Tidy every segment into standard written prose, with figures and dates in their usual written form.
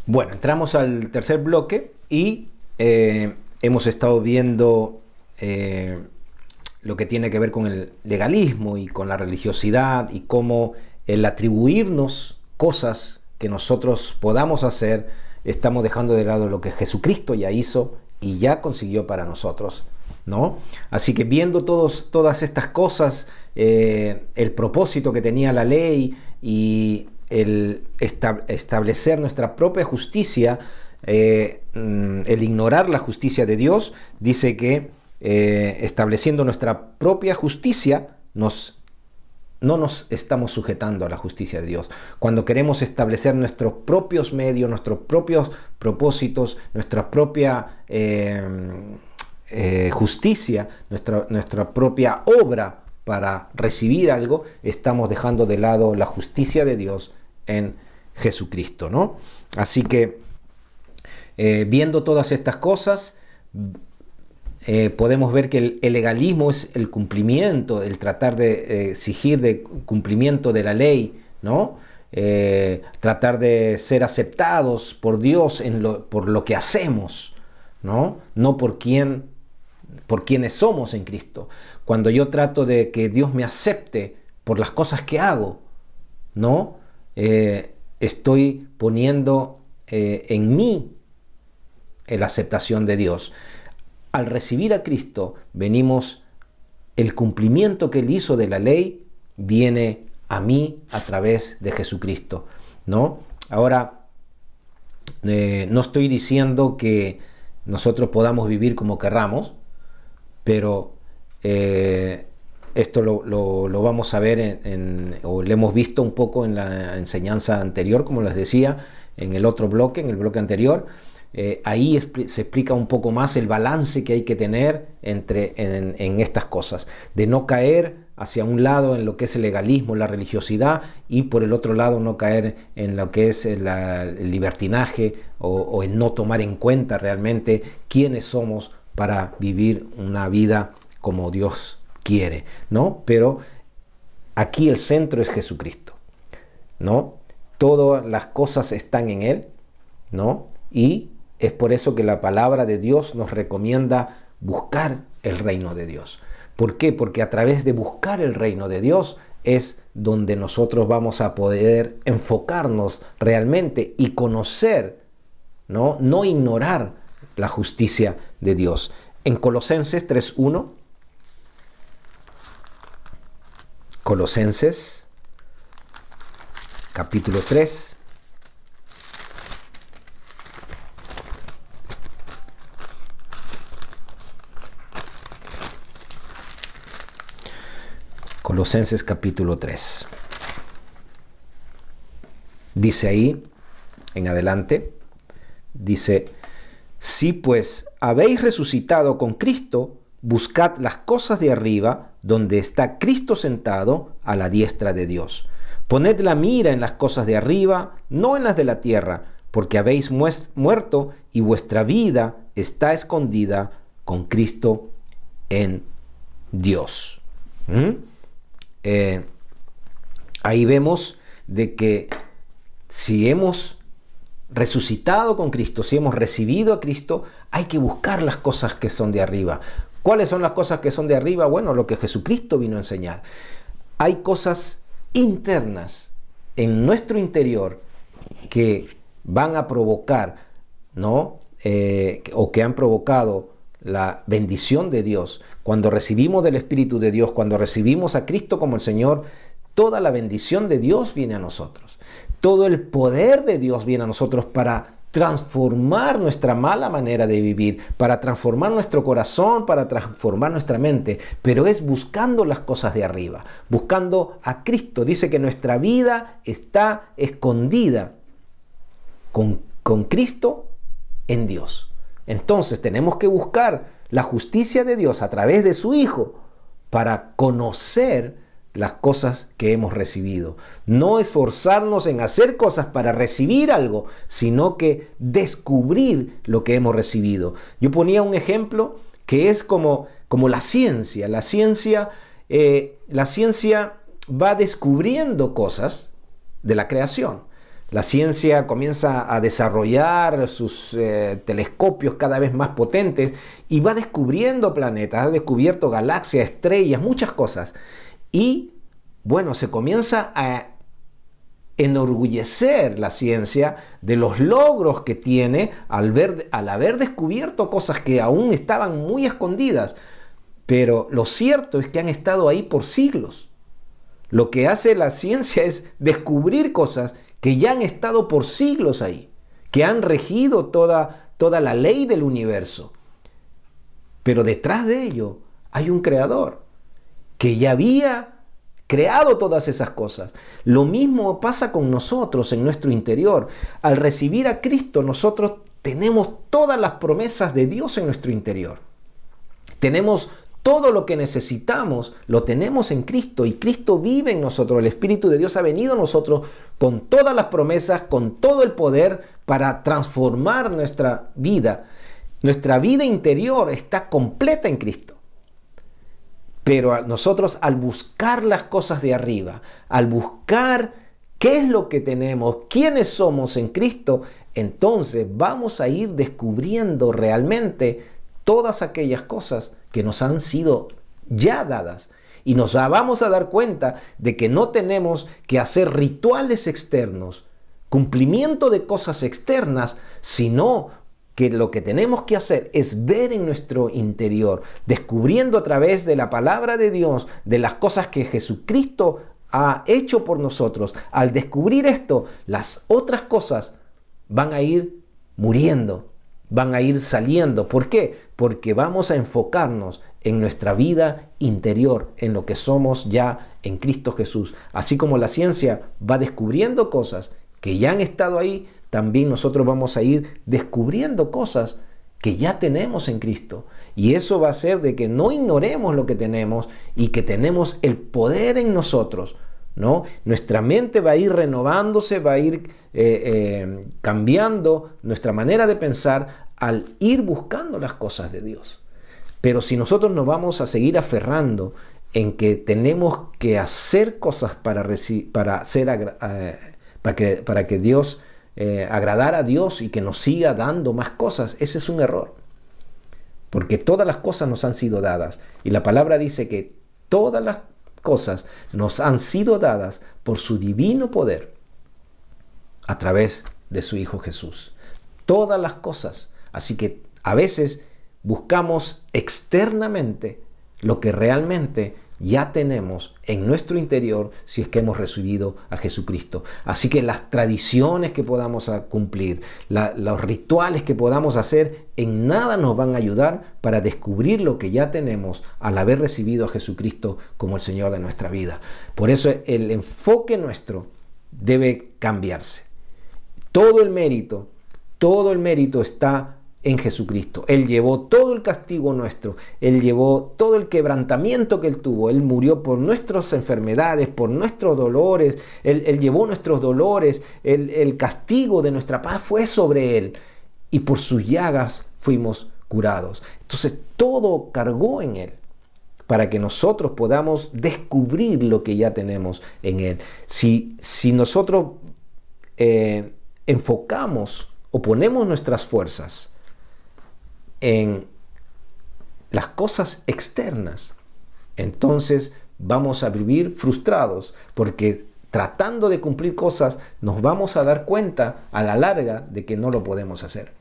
Bueno, entramos al tercer bloque y hemos estado viendo lo que tiene que ver con el legalismo y con la religiosidad y cómo el atribuirnos cosas que nosotros podamos hacer, estamos dejando de lado lo que Jesucristo ya hizo y ya consiguió para nosotros, ¿no? Así que viendo todas estas cosas, el propósito que tenía la ley y el establecer nuestra propia justicia, el ignorar la justicia de Dios, dice que estableciendo nuestra propia justicia, no nos estamos sujetando a la justicia de Dios. Cuando queremos establecer nuestros propios medios, nuestros propios propósitos, nuestra propia justicia, nuestra propia obra para recibir algo, estamos dejando de lado la justicia de Dios en Jesucristo, ¿no? Así que viendo todas estas cosas, podemos ver que el legalismo es el cumplimiento, el tratar de exigir de cumplimiento de la ley, ¿no? Tratar de ser aceptados por Dios por lo que hacemos, ¿no? No por quienes somos en Cristo. Cuando yo trato de que Dios me acepte por las cosas que hago, ¿no? Estoy poniendo en mí la aceptación de Dios. Al recibir a Cristo, el cumplimiento que Él hizo de la ley viene a mí a través de Jesucristo, ¿no? Ahora, no estoy diciendo que nosotros podamos vivir como querramos, pero esto lo vamos a ver o lo hemos visto un poco en la enseñanza anterior, como les decía, en el otro bloque, en el bloque anterior. Ahí se explica un poco más el balance que hay que tener en estas cosas, de no caer hacia un lado en lo que es el legalismo, la religiosidad, y por el otro lado no caer en lo que es el libertinaje o en no tomar en cuenta realmente quiénes somos para vivir una vida como Dios quiere, ¿no? Pero aquí el centro es Jesucristo, ¿no? Todas las cosas están en Él, ¿no? Y es por eso que la palabra de Dios nos recomienda buscar el reino de Dios. ¿Por qué? Porque a través de buscar el reino de Dios es donde nosotros vamos a poder enfocarnos realmente y conocer, ¿no? No ignorar la justicia de Dios. En Colosenses 3:1, Colosenses capítulo 3, Colosenses capítulo 3. Dice ahí, en adelante, dice: si pues habéis resucitado con Cristo, buscad las cosas de arriba, donde está Cristo sentado a la diestra de Dios. Poned la mira en las cosas de arriba, no en las de la tierra, porque habéis muerto y vuestra vida está escondida con Cristo en Dios. Ahí vemos de que si hemos resucitado con Cristo, si hemos recibido a Cristo, hay que buscar las cosas que son de arriba. ¿Cuáles son las cosas que son de arriba? Bueno, lo que Jesucristo vino a enseñar. Hay cosas internas en nuestro interior que van a provocar, ¿no? O que han provocado la bendición de Dios. Cuando recibimos del Espíritu de Dios, cuando recibimos a Cristo como el Señor, toda la bendición de Dios viene a nosotros. Todo el poder de Dios viene a nosotros para transformar nuestra mala manera de vivir, para transformar nuestro corazón, para transformar nuestra mente, pero es buscando las cosas de arriba, buscando a Cristo. Dice que nuestra vida está escondida con Cristo en Dios. Entonces tenemos que buscar la justicia de Dios a través de su Hijo para conocer las cosas que hemos recibido. No esforzarnos en hacer cosas para recibir algo, sino que descubrir lo que hemos recibido. Yo ponía un ejemplo que es como la ciencia. La ciencia va descubriendo cosas de la creación. La ciencia comienza a desarrollar sus telescopios cada vez más potentes y va descubriendo planetas, ha descubierto galaxias, estrellas, muchas cosas. Y bueno, se comienza a enorgullecer la ciencia de los logros que tiene al haber descubierto cosas que aún estaban muy escondidas. Pero lo cierto es que han estado ahí por siglos. Lo que hace la ciencia es descubrir cosas que ya han estado por siglos ahí, que han regido toda la ley del universo. Pero detrás de ello hay un creador que ya había creado todas esas cosas. Lo mismo pasa con nosotros en nuestro interior. Al recibir a Cristo, nosotros tenemos todas las promesas de Dios en nuestro interior. Tenemos todo lo que necesitamos, lo tenemos en Cristo, y Cristo vive en nosotros. El Espíritu de Dios ha venido a nosotros con todas las promesas, con todo el poder para transformar nuestra vida. Nuestra vida interior está completa en Cristo. Pero nosotros, al buscar las cosas de arriba, al buscar qué es lo que tenemos, quiénes somos en Cristo, entonces vamos a ir descubriendo realmente todas aquellas cosas que nos han sido ya dadas. Y nos vamos a dar cuenta de que no tenemos que hacer rituales externos, cumplimiento de cosas externas, sino que lo que tenemos que hacer es ver en nuestro interior, descubriendo a través de la palabra de Dios, de las cosas que Jesucristo ha hecho por nosotros. Al descubrir esto, las otras cosas van a ir muriendo, van a ir saliendo. ¿Por qué? Porque vamos a enfocarnos en nuestra vida interior, en lo que somos ya en Cristo Jesús. Así como la ciencia va descubriendo cosas que ya han estado ahí, también nosotros vamos a ir descubriendo cosas que ya tenemos en Cristo. Y eso va a hacer de que no ignoremos lo que tenemos y que tenemos el poder en nosotros, ¿no? Nuestra mente va a ir renovándose, va a ir cambiando nuestra manera de pensar al ir buscando las cosas de Dios. Pero si nosotros nos vamos a seguir aferrando en que tenemos que hacer cosas para que Dios agradar a Dios y que nos siga dando más cosas, ese es un error. Porque todas las cosas nos han sido dadas. Y la palabra dice que todas las cosas nos han sido dadas por su divino poder a través de su Hijo Jesús. Todas las cosas. Así que a veces buscamos externamente lo que realmente ya tenemos en nuestro interior si es que hemos recibido a Jesucristo. Así que las tradiciones que podamos cumplir, los rituales que podamos hacer, en nada nos van a ayudar para descubrir lo que ya tenemos al haber recibido a Jesucristo como el Señor de nuestra vida. Por eso el enfoque nuestro debe cambiarse. Todo el mérito está en Jesucristo. Él llevó todo el castigo nuestro, Él llevó todo el quebrantamiento que Él tuvo, Él murió por nuestras enfermedades, por nuestros dolores, Él llevó nuestros dolores, el castigo de nuestra paz fue sobre Él, y por sus llagas fuimos curados. Entonces todo cargó en Él, para que nosotros podamos descubrir lo que ya tenemos en Él. Si nosotros enfocamos o ponemos nuestras fuerzas en las cosas externas, entonces vamos a vivir frustrados, porque tratando de cumplir cosas nos vamos a dar cuenta a la larga de que no lo podemos hacer.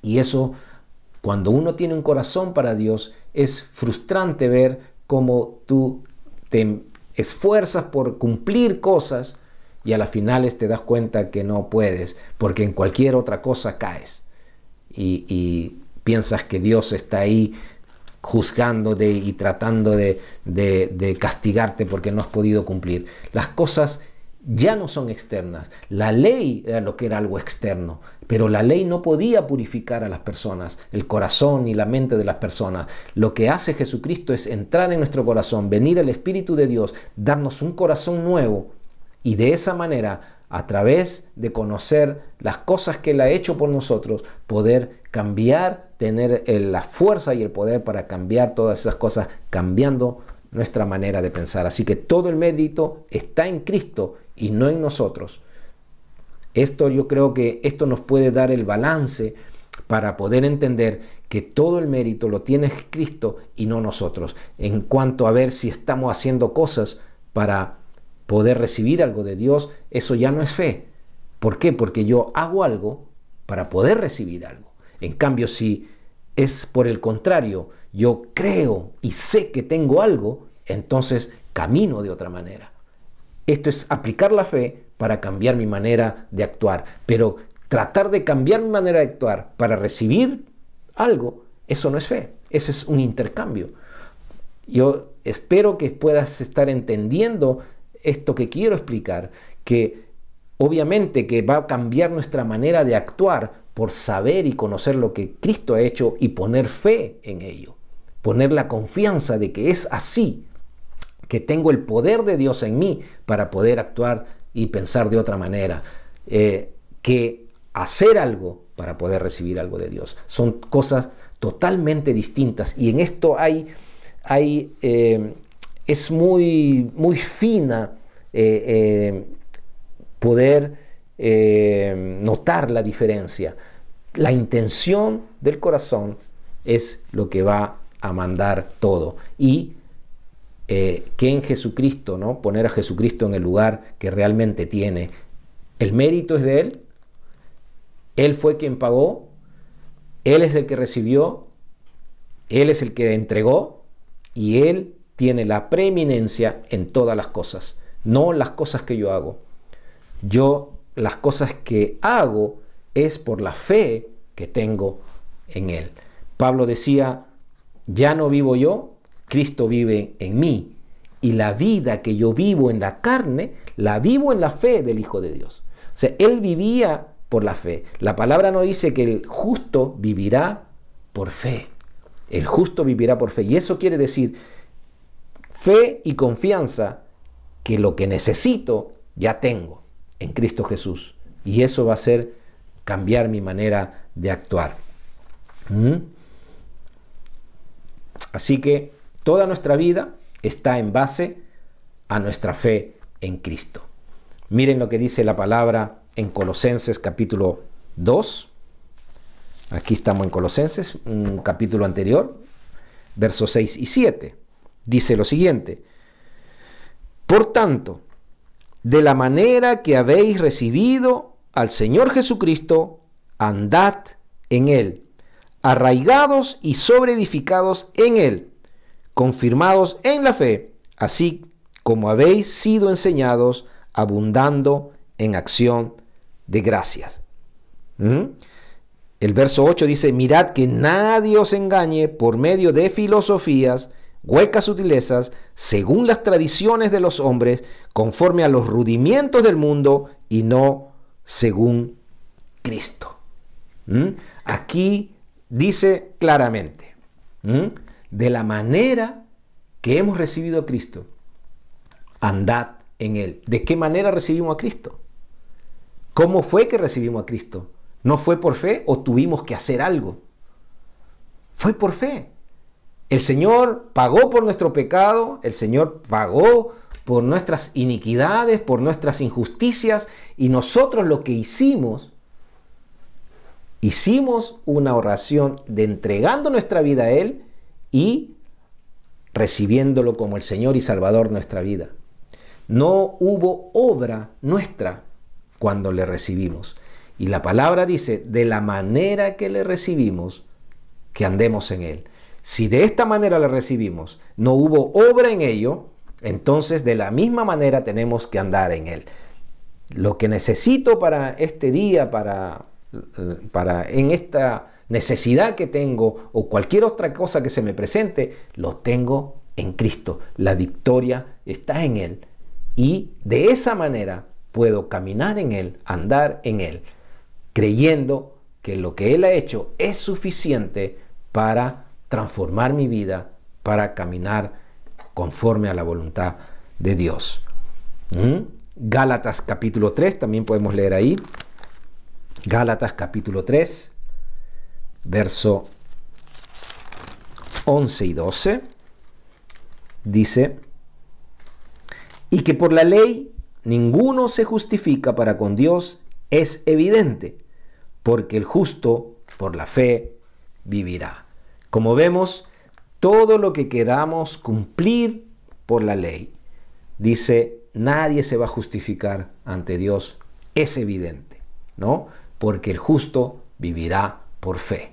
Y eso, cuando uno tiene un corazón para Dios, es frustrante ver cómo tú te esfuerzas por cumplir cosas y a las finales te das cuenta que no puedes, porque en cualquier otra cosa caes. Y piensas que Dios está ahí juzgándote y tratando de castigarte porque no has podido cumplir. Las cosas ya no son externas. La ley era lo que era algo externo, pero la ley no podía purificar a las personas, el corazón y la mente de las personas. Lo que hace Jesucristo es entrar en nuestro corazón, venir el Espíritu de Dios, darnos un corazón nuevo, y de esa manera, a través de conocer las cosas que Él ha hecho por nosotros, poder cambiar, tener la fuerza y el poder para cambiar todas esas cosas, cambiando nuestra manera de pensar. Así que todo el mérito está en Cristo y no en nosotros. Esto yo creo que esto nos puede dar el balance para poder entender que todo el mérito lo tiene Cristo y no nosotros, en cuanto a ver si estamos haciendo cosas para poder recibir algo de Dios. Eso ya no es fe. ¿Por qué? Porque yo hago algo para poder recibir algo. En cambio, si es por el contrario, yo creo y sé que tengo algo, entonces camino de otra manera. Esto es aplicar la fe para cambiar mi manera de actuar. Pero tratar de cambiar mi manera de actuar para recibir algo, eso no es fe. Eso es un intercambio. Yo espero que puedas estar entendiendo esto que quiero explicar, que obviamente que va a cambiar nuestra manera de actuar por saber y conocer lo que Cristo ha hecho y poner fe en ello. Poner la confianza de que es así, que tengo el poder de Dios en mí para poder actuar y pensar de otra manera, que hacer algo para poder recibir algo de Dios. Son cosas totalmente distintas, y en esto es muy fina poder notar la diferencia. La intención del corazón es lo que va a mandar todo, y que en Jesucristo, ¿no? Poner a Jesucristo en el lugar que realmente tiene. El mérito es de Él. Él fue quien pagó. Él es el que recibió. Él es el que entregó. Y Él tiene la preeminencia en todas las cosas. No las cosas que yo hago. Las cosas que hago es por la fe que tengo en Él. Pablo decía, ya no vivo yo, Cristo vive en mí, y la vida que yo vivo en la carne, la vivo en la fe del Hijo de Dios. O sea, Él vivía por la fe. La palabra no dice que el justo vivirá por fe. El justo vivirá por fe. Y eso quiere decir fe y confianza que lo que necesito ya tengo en Cristo Jesús. Y eso va a hacer cambiar mi manera de actuar. Así que toda nuestra vida está en base a nuestra fe en Cristo. Miren lo que dice la palabra en Colosenses capítulo 2. Aquí estamos en Colosenses, un capítulo anterior, versos 6 y 7. Dice lo siguiente: por tanto, de la manera que habéis recibido al Señor Jesucristo, andad en Él, arraigados y sobreedificados en Él, confirmados en la fe, así como habéis sido enseñados, abundando en acción de gracias. El verso 8 dice: mirad que nadie os engañe por medio de filosofías, huecas sutilezas, según las tradiciones de los hombres, conforme a los rudimientos del mundo y no según Cristo. Aquí dice claramente, de la manera que hemos recibido a Cristo, andad en Él. ¿De qué manera recibimos a Cristo? ¿Cómo fue que recibimos a Cristo? ¿No fue por fe o tuvimos que hacer algo? Fue por fe. El Señor pagó por nuestro pecado, el Señor pagó por nuestras iniquidades, por nuestras injusticias, y nosotros lo que hicimos una oración de entregando nuestra vida a Él y recibiéndolo como el Señor y Salvador de nuestra vida. No hubo obra nuestra cuando le recibimos. Y la palabra dice, de la manera que le recibimos, que andemos en Él. Si de esta manera le recibimos, no hubo obra en ello, entonces de la misma manera tenemos que andar en Él. Lo que necesito para este día, en esta necesidad que tengo o cualquier otra cosa que se me presente, lo tengo en Cristo. La victoria está en Él. Y de esa manera puedo caminar en Él, andar en Él, creyendo que lo que Él ha hecho es suficiente para transformar mi vida, para caminar conforme a la voluntad de Dios. Gálatas capítulo 3, también podemos leer ahí. Gálatas capítulo 3, verso 11 y 12, dice: y que por la ley ninguno se justifica para con Dios es evidente, porque el justo por la fe vivirá. Como vemos, todo lo que queramos cumplir por la ley, dice, nadie se va a justificar ante Dios, es evidente, ¿no? Porque el justo vivirá por fe.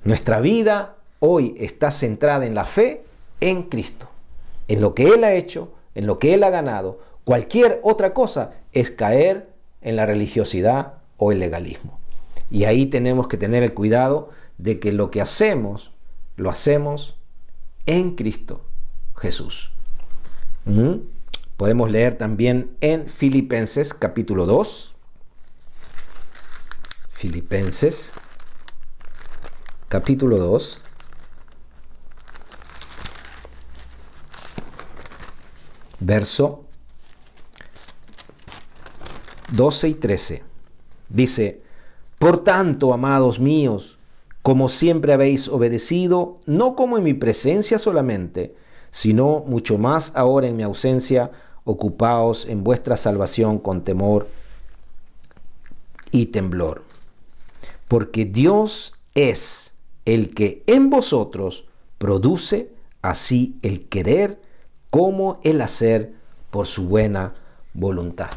Nuestra vida hoy está centrada en la fe en Cristo, en lo que Él ha hecho, en lo que Él ha ganado. Cualquier otra cosa es caer en la religiosidad o el legalismo. Y ahí tenemos que tener el cuidado de que lo que hacemos, lo hacemos en Cristo Jesús. Podemos leer también en Filipenses capítulo 2. Filipenses capítulo 2. Verso 12 y 13. Dice, por tanto, amados míos, como siempre habéis obedecido, no como en mi presencia solamente, sino mucho más ahora en mi ausencia, ocupaos en vuestra salvación con temor y temblor. Porque Dios es el que en vosotros produce así el querer como el hacer por su buena voluntad.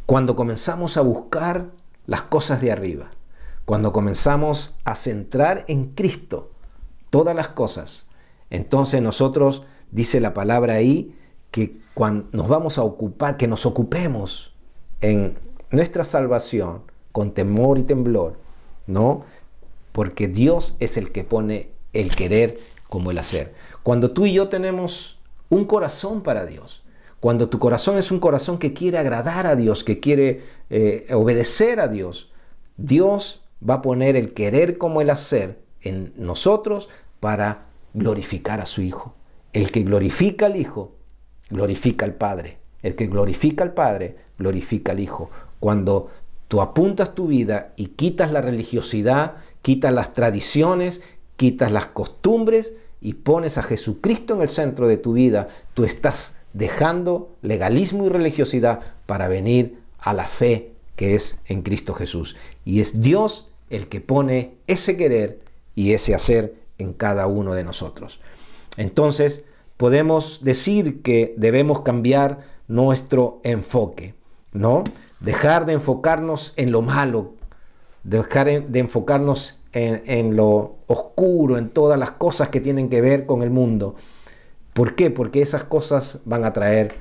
Cuando comenzamos a buscar las cosas de arriba, cuando comenzamos a centrar en Cristo todas las cosas, entonces nosotros, dice la palabra ahí, que cuando nos vamos a ocupar, que nos ocupemos en nuestra salvación con temor y temblor, ¿no? Porque Dios es el que pone el querer como el hacer. Cuando tú y yo tenemos un corazón para Dios, cuando tu corazón es un corazón que quiere agradar a Dios, que quiere obedecer a Dios, Dios va a poner el querer como el hacer en nosotros para glorificar a su Hijo. El que glorifica al Hijo, glorifica al Padre. El que glorifica al Padre, glorifica al Hijo. Cuando tú apuntas tu vida y quitas la religiosidad, quitas las tradiciones, quitas las costumbres y pones a Jesucristo en el centro de tu vida, tú estás dejando legalismo y religiosidad para venir a la fe que es en Cristo Jesús. Y es Dios el que pone ese querer y ese hacer en cada uno de nosotros. Entonces, podemos decir que debemos cambiar nuestro enfoque, ¿no? Dejar de enfocarnos en lo malo, dejar de enfocarnos en lo oscuro, en todas las cosas que tienen que ver con el mundo. ¿Por qué? Porque esas cosas van a traer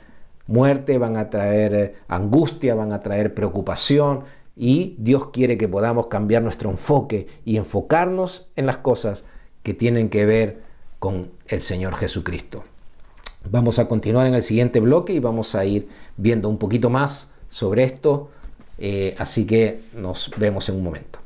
muerte, van a traer angustia, van a traer preocupación, y Dios quiere que podamos cambiar nuestro enfoque y enfocarnos en las cosas que tienen que ver con el Señor Jesucristo. Vamos a continuar en el siguiente bloque y vamos a ir viendo un poquito más sobre esto, así que nos vemos en un momento.